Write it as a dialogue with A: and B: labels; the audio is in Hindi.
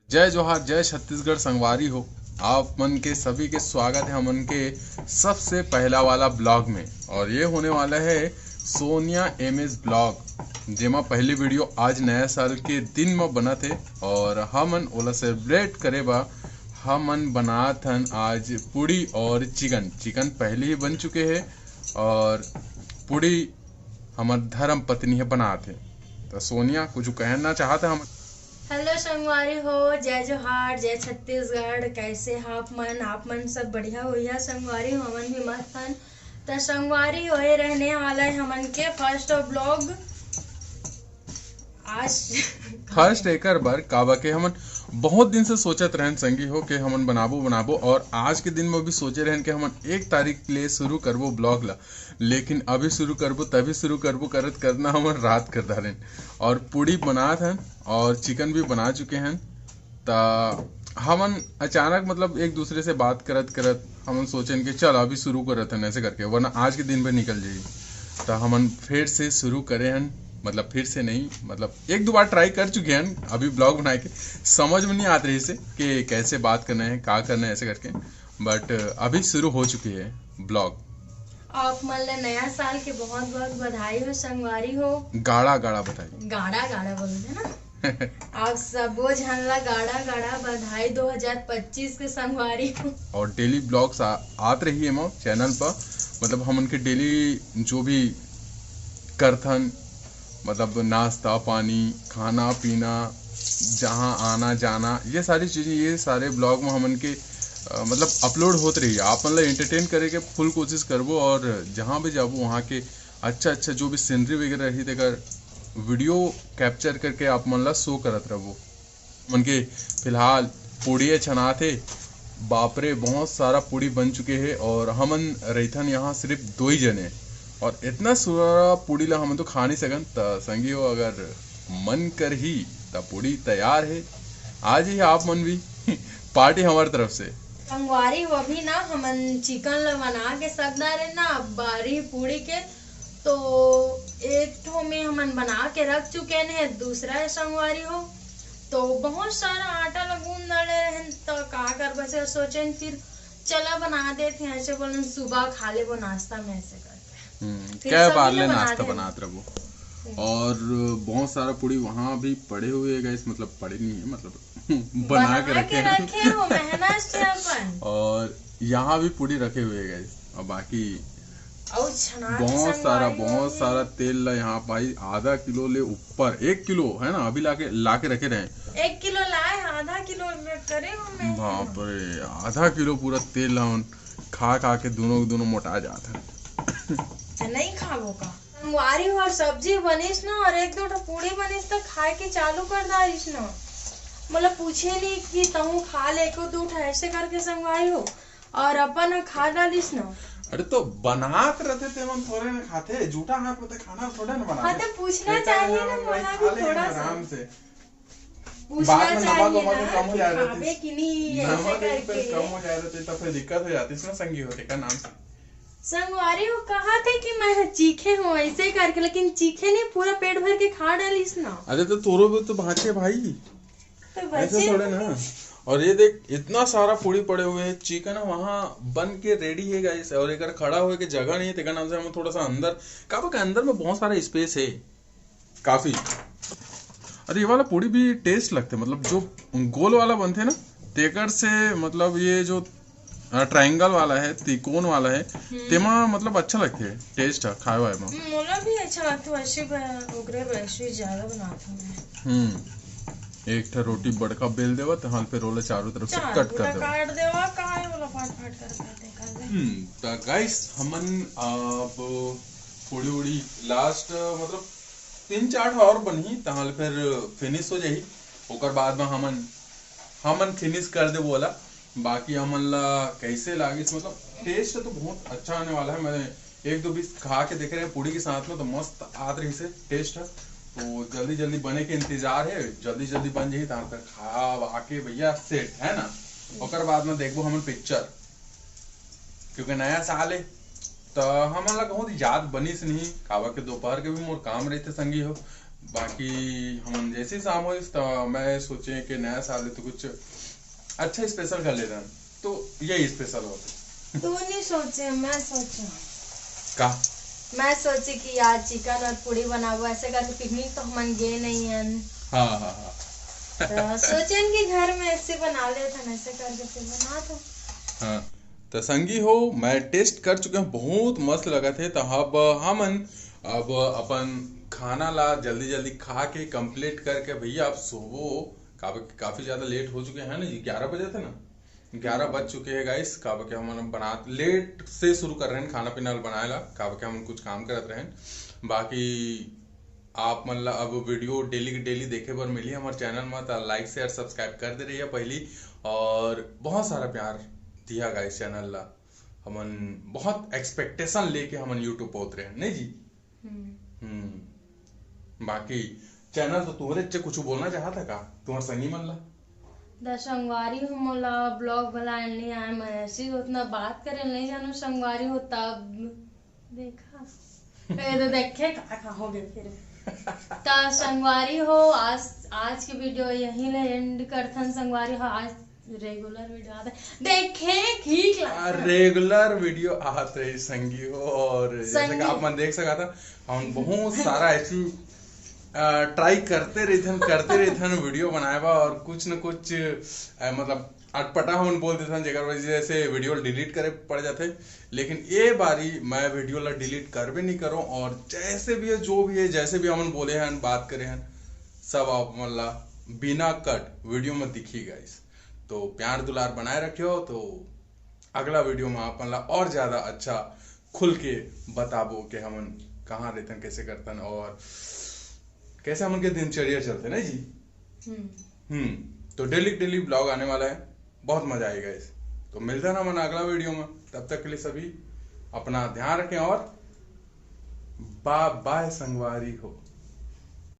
A: जय जोहार, जय छत्तीसगढ़ संगवारी हो। आप मन के सभी के स्वागत है हमन के सबसे पहला वाला ब्लॉग में। और ये होने वाला है सोनिया एमएस ब्लॉग, जेमा पहली वीडियो आज नया साल के दिन में बना थे। और हमन ओला सेलिब्रेट करे बा हमन बनात हन आज पूड़ी और चिकन। चिकन पहले ही बन चुके हैं और पूड़ी हमार धर्म पत्नी है बनाते। तो सोनिया कुछ कहना चाहता हम।
B: हेलो संगवारी हो, जय जोहार, जय छत्तीसगढ़। कैसे आप मन सब बढ़िया होइया संगवारी हो, हमन भी मस्त हन। तो संगवारी होए रहने वाला है हमन के फर्स्ट ब्लॉग आज।
A: फर्स्ट एकर बार काबा के हमन बहुत दिन से सोचत रहन संगी हो कि हमन बनाबो और आज के दिन में भी सोचे रहन कि हमन 1 तारीख ले शुरू करबो ब्लॉग ला। लेकिन अभी शुरू करबो तभी शुरू करबो करत करना हमन रात कर दारेन। और पूड़ी बनात हन और चिकन भी बना चुके हैं। ता हमन अचानक मतलब एक दूसरे से बात करत करत हमन सोचें कि चल अभी शुरू करत हन ऐसे करके, वरना आज के दिन में निकल जाई। तो हमन फिर से शुरू करे हन, मतलब फिर से नहीं, मतलब 1-2 बार ट्राई कर चुके हैं। अभी ब्लॉग बनाए के समझ में नहीं आते रही से कि कैसे बात करना है, क्या करना है ऐसे करके। बट अभी शुरू हो चुकी है ब्लॉग।
B: आप मन ला नया साल के बहुत बहुत बधाई हो संगवारी हो।
A: गाड़ा गाड़ा बताइए।
B: गाड़ा गाड़ा बोलते ना। आप सबो झन ला गाड़ा गाड़ा बधाई 2025 के संगवारी हो।
A: और डेली ब्लॉग्स आत रही है मो चैनल पर। मतलब हम उनके डेली जो भी करथन, मतलब नाश्ता पानी खाना पीना जहाँ आना जाना, ये सारी चीज़ें ये सारे ब्लॉग में हमन के मतलब अपलोड होते रही। आप मतलब एंटरटेन करे के फुल कोशिश करबो और जहाँ भी जाबो वहाँ के अच्छा अच्छा जो भी सीनरी वगैरह रही तेकर वीडियो कैप्चर करके आप मन ला शो करत रहो। मन के फिलहाल पूड़िए छना थे, बापरे बहुत सारा पूड़ी बन चुके हैं। और हमन रहीथन यहाँ सिर्फ 2 ही जने और इतना सारा पूड़ी ला हम तो खा नहीं सकन। त संगी हो अगर मन कर ही त पूड़ी तैयार है, आज ही आप मन भी पार्टी हमारी तरफ से।
B: संगवारी हो भी ना हमन चिकन ला बना के सब डाले ना बारी पूड़ी के। तो एक ठो में हमन बना के रख चुके हैं, दूसरा है संगवारी हो। तो बहुत सारा आटा लगून डाले रहन तो का कर बचे सोचें फिर चला बना देते हैं ऐसे बोलन सुबह खा ले वो नाश्ता में ऐसे करते फिर
A: क्या
B: सभी
A: बार
B: ने
A: ले
B: बना
A: नाश्ता
B: दे।
A: बनाते रहो। और बहुत सारा पूड़ी वहाँ भी पड़े हुए हैं गाइस, मतलब पड़े नहीं है, मतलब बना के रखे हैं।
B: हो मेहनत से अपन।
A: और यहाँ भी पूड़ी रखे हुए हैं गाइस। और बाकी
B: और छना
A: बहुत सारा तेल ला यहाँ भाई आधा किलो ले ऊपर 1 किलो है ना, अभी लाके रखे रहे।
B: 1 किलो लाए, आधा किलो करे हमें।
A: बाप रे, आधा किलो पूरा तेल ला खा खा के दोनों मोटा जाता है।
B: नहीं खाबो का संगवारी हो और सब्जी बनिस ना और 1-2 पूड़ी बनिस तो खाए के चालू कर दारिस ना। मतलब पूछे नहीं कि तू खा ले को 2 ऐसे करके संगवारी हो और अपन खा डालिस ना।
A: अरे तो बना के रहते थे हम, थोड़े ना खाते, झूठा हाथ में खाना थोड़ा ना बनाते।
B: हाँ तो पूछना चाहिए ना, बोला भी थोड़ा सा
A: आराम से
B: पूछना
A: बाद में
B: चाहिए
A: नमक
B: ना
A: कम हो जाए
B: खावे कि नहीं ऐसे
A: नमक
B: करके।
A: कम हो जाए तो फिर दिक्कत हो जाती है। संगी होते का नाम से
B: संगवारी हो कहा थे कि मैं चीखे हूँ ऐसे करके, लेकिन चीखे नहीं पूरा पेट भर के खा डालिस ना।
A: अरे तो तोरो भी तो भाचे भाई,
B: तो
A: ऐसे
B: बच्चे
A: थोड़े ना। और ये देख इतना सारा पूड़ी पड़े हुए हैं, चिकन वहाँ बन के रेडी है गाइस। और एक खड़ा हुए के जगह नहीं है, तेका नाम से हम थोड़ा सा अंदर काबा के अंदर में बहुत सारा स्पेस है काफी। अरे ये वाला पूड़ी भी टेस्ट लगते, मतलब जो गोल वाला बनते ना तेकर से, मतलब ये जो ट्रायंगल वाला है, त्रिकोण वाला है, तेमा मतलब अच्छा लगते है टेस्ट है खाए वाए में।
B: मोला भी अच्छा लगता है वैसे ओकरे वैसे ज्यादा बनाता हूँ।
A: एक ठा रोटी बड़का बेल देवा तो हाल पे रोले चारों तरफ से कट कर देवा।
B: काट देवा काहे वाला फाट फाट कर दे।
A: तो गाइस हमन अब पूड़ी उड़ी लास्ट मतलब 3-4 और बनी तहाल फिर फिनिश हो जाही। ओकर बाद में हमन फिनिश कर दे बोला। बाकी हमन ला कैसे लागिस, मतलब टेस्ट तो बहुत अच्छा आने वाला है। मैंने 1-2 पीस खा के देख रहे हैं पूड़ी के साथ में, तो मस्त आत रही से टेस्ट है। तो जल्दी जल्दी बने के इंतजार है, जल्दी जल्दी बन जाही तहां तक खा आके भैया सेट है ना। ओकर बाद में देखबो हमन पिक्चर, क्योंकि नया साल है तो हमन ला कहूँ याद बनिस नहीं कावा के दोपहर के भी मोर काम रहते संगी हो। बाकी हम जैसे शाम हो तो मैं सोचे कि नया साल है तो कुछ अच्छा स्पेशल कर लेते हैं, तो यही स्पेशल होता
B: तू नहीं सोचे, मैं सोचा।
A: का
B: मैं सोची कि आज चिकन और पूड़ी बना हुआ ऐसे करके, पिकनिक तो हम गए नहीं हैं।
A: हाँ हाँ हाँ
B: तो सोचे कि घर में ऐसे बना लेते हैं, ऐसे करके फिर बना दो।
A: हाँ तो संगी हो, मैं टेस्ट कर चुके हैं, बहुत मस्त लगा थे। तो अब हमन अब अपन खाना ला जल्दी जल्दी खा के कंप्लीट करके भैया आप सोवो। काफी ज्यादा लेट हो चुके हैं ना जी, 11 बजे थे ना, 11 बज चुके हैं गाइस। काबा के हम बना लेट से शुरू कर रहे हैं खाना पीना बनाए ला, काबा के हम कुछ काम करते रहे हैं। बाकी आप मतलब अब वीडियो डेली की डेली देखे पर मिली हमारे चैनल में, तो लाइक शेयर सब्सक्राइब कर दे रही है पहली, और बहुत सारा प्यार दिया गाइस चैनल ला। हमन बहुत एक्सपेक्टेशन लेके हमन यूट्यूब पे उतरे हैं नहीं जी। बाकी चैनल तो तुम्हारे अच्छे कुछ बोलना चाहता का तुम्हारे संगी मन ला?
B: संगवारी हो मोला ब्लॉग बनाने नहीं आया, मैं ऐसी उतना बात करे नहीं जानू। संगवारी हो तब देखा तो देखे का हो गए फिर। तो संगवारी हो आज की वीडियो यहीं ले एंड करथन। संगवारी हो आज रेगुलर वीडियो आते देखे ठीक लगा,
A: रेगुलर वीडियो आते रही संगी हो। और जैसे कि आप मन देख सका था, हम बहुत सारा ऐसी ट्राई करते रहते वीडियो बनाए बा, और कुछ न कुछ मतलब अटपटा हम बोल देते जेकर वजह से वीडियो डिलीट करे पड़ जाते। लेकिन ये बारी मैं वीडियो ला डिलीट कर भी नहीं करूँ, और जैसे भी है जो भी है जैसे भी हम बोले हैं बात करे हैं सब आप मतलब बिना कट वीडियो में दिखी गाइस। तो प्यार दुलार बनाए रखियो, तो अगला वीडियो में आप मतलब और ज्यादा अच्छा खुल के बताबो कि हम कहाँ रहते हैं, कैसे करते हैं, और कैसे हम उनके दिनचर्या चलते ना जी। तो डेली ब्लॉग आने वाला है, बहुत मजा आएगा इस। तो मिलते हैं ना मन अगला वीडियो में, तब तक के लिए सभी अपना ध्यान रखें और बाय बाय संगवारी हो।